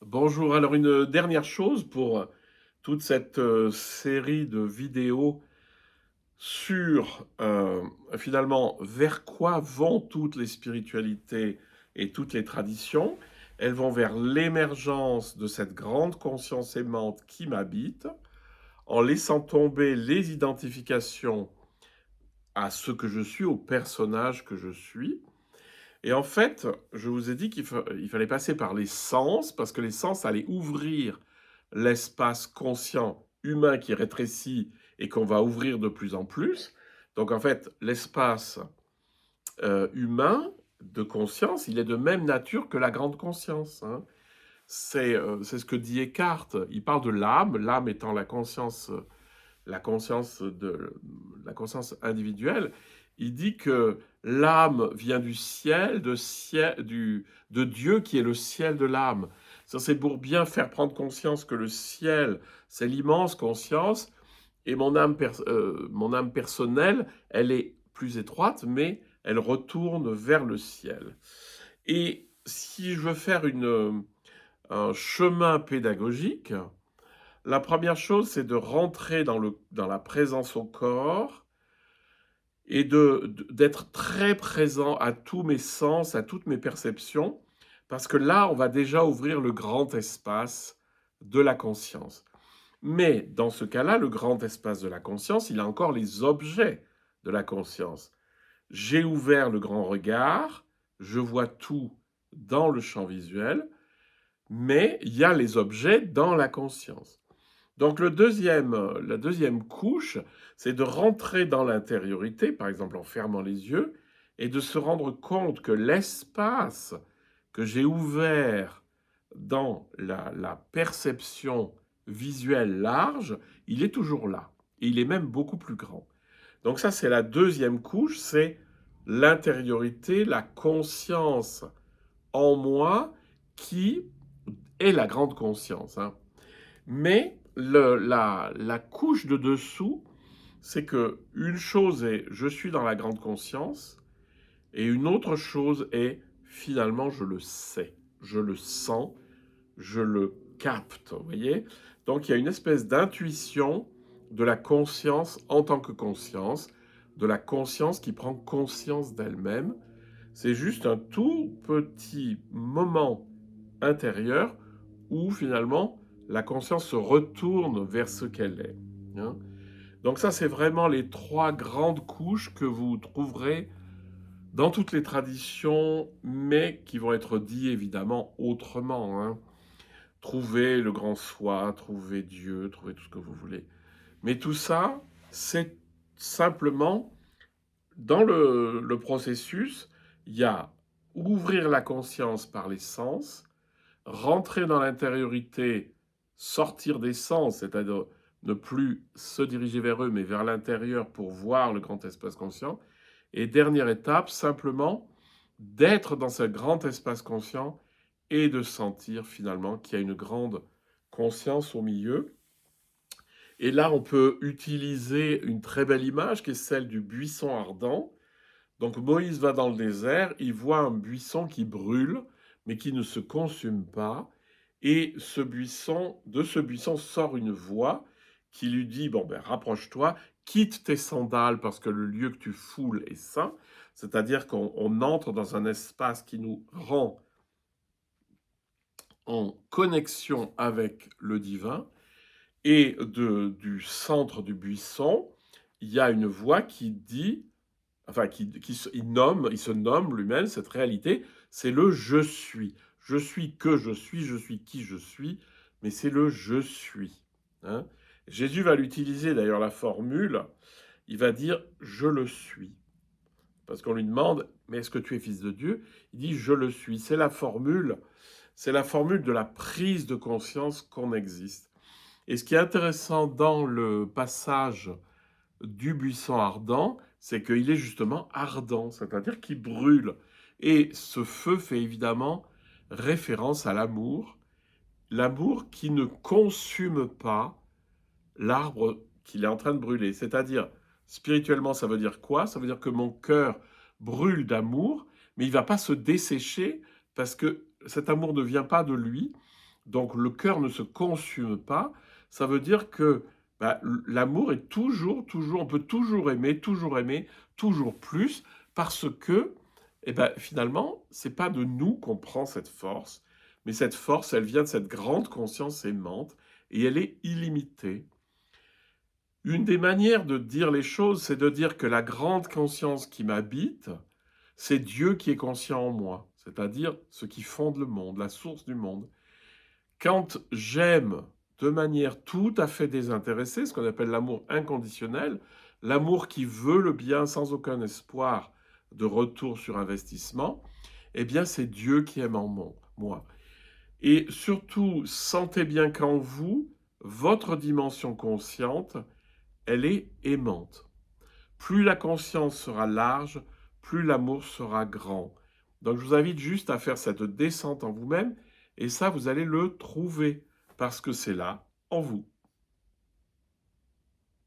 Bonjour, alors une dernière chose pour toute cette série de vidéos sur finalement vers quoi vont toutes les spiritualités et toutes les traditions. Elles vont vers l'émergence de cette grande conscience aimante qui m'habite, en laissant tomber les identifications à ce que je suis, au personnage que je suis. Et en fait, je vous ai dit il fallait passer par les sens, parce que les sens allaient ouvrir l'espace conscient humain qui rétrécit et qu'on va ouvrir de plus en plus. Donc en fait, l'espace humain de conscience, il est de même nature que la grande conscience, hein. C'est ce que dit Eckhart. Il parle de l'âme, l'âme étant la conscience la conscience individuelle. Il dit que l'âme vient du ciel, de Dieu qui est le ciel de l'âme. Ça, c'est pour bien faire prendre conscience que le ciel, c'est l'immense conscience, et mon âme personnelle, elle est plus étroite, mais elle retourne vers le ciel. Et si je veux faire un chemin pédagogique, la première chose, c'est de rentrer dans la présence au corps et d'être très présent à tous mes sens, à toutes mes perceptions, parce que là, on va déjà ouvrir le grand espace de la conscience. Mais dans ce cas-là, le grand espace de la conscience, il a encore les objets de la conscience. J'ai ouvert le grand regard, je vois tout dans le champ visuel, mais il y a les objets dans la conscience. Donc la deuxième couche, c'est de rentrer dans l'intériorité, par exemple en fermant les yeux, et de se rendre compte que l'espace que j'ai ouvert dans la perception visuelle large, il est toujours là. Et il est même beaucoup plus grand. Donc ça, c'est la deuxième couche, c'est l'intériorité, la conscience en moi qui est la grande conscience, hein. Mais la couche de dessous, c'est que une chose est je suis dans la grande conscience, et une autre chose est finalement je le sais, je le sens, je le capte, vous voyez. Donc il y a une espèce d'intuition de la conscience en tant que conscience, de la conscience qui prend conscience d'elle-même. C'est juste un tout petit moment intérieur où finalement la conscience se retourne vers ce qu'elle est, hein. Donc ça, c'est vraiment les trois grandes couches que vous trouverez dans toutes les traditions, mais qui vont être dites évidemment autrement, hein. Trouver le grand soi, trouver Dieu, trouver tout ce que vous voulez. Mais tout ça, c'est simplement, dans le processus, il y a ouvrir la conscience par les sens, rentrer dans l'intériorité, sortir des sens, c'est-à-dire ne plus se diriger vers eux, mais vers l'intérieur pour voir le grand espace conscient. Et dernière étape, simplement d'être dans ce grand espace conscient et de sentir finalement qu'il y a une grande conscience au milieu. Et là, on peut utiliser une très belle image qui est celle du buisson ardent. Donc Moïse va dans le désert, il voit un buisson qui brûle, mais qui ne se consume pas. Et de ce buisson sort une voix qui lui dit, bon ben rapproche-toi, quitte tes sandales parce que le lieu que tu foules est saint. C'est-à-dire qu'on entre dans un espace qui nous rend en connexion avec le divin. Et du centre du buisson, il y a une voix qui dit, enfin, il se nomme lui-même cette réalité, c'est le je suis. Je suis que je suis qui je suis, mais c'est le je suis, hein. Jésus va l'utiliser d'ailleurs la formule, il va dire je le suis. Parce qu'on lui demande, mais est-ce que tu es fils de Dieu? Il dit je le suis. C'est la formule de la prise de conscience qu'on existe. Et ce qui est intéressant dans le passage du buisson ardent, c'est qu'il est justement ardent, c'est-à-dire qu'il brûle. Et ce feu fait évidemment référence à l'amour, l'amour qui ne consume pas l'arbre qu'il est en train de brûler. C'est-à-dire, spirituellement, ça veut dire quoi? Ça veut dire que mon cœur brûle d'amour, mais il ne va pas se dessécher parce que cet amour ne vient pas de lui. donc le cœur ne se consume pas, ça veut dire que bah, l'amour est toujours, on peut toujours aimer, toujours plus, parce que eh ben, finalement, c'est pas de nous qu'on prend cette force, mais cette force, elle vient de cette grande conscience aimante, et elle est illimitée. Une des manières de dire les choses, c'est de dire que la grande conscience qui m'habite, c'est Dieu qui est conscient en moi, c'est-à-dire ce qui fonde le monde, la source du monde. Quand j'aime de manière tout à fait désintéressée, ce qu'on appelle l'amour inconditionnel, l'amour qui veut le bien sans aucun espoir de retour sur investissement, eh bien c'est Dieu qui aime en moi. Et surtout, sentez bien qu'en vous, votre dimension consciente, elle est aimante. Plus la conscience sera large, plus l'amour sera grand. Donc je vous invite juste à faire cette descente en vous-même, et ça, vous allez le trouver, parce que c'est là, en vous.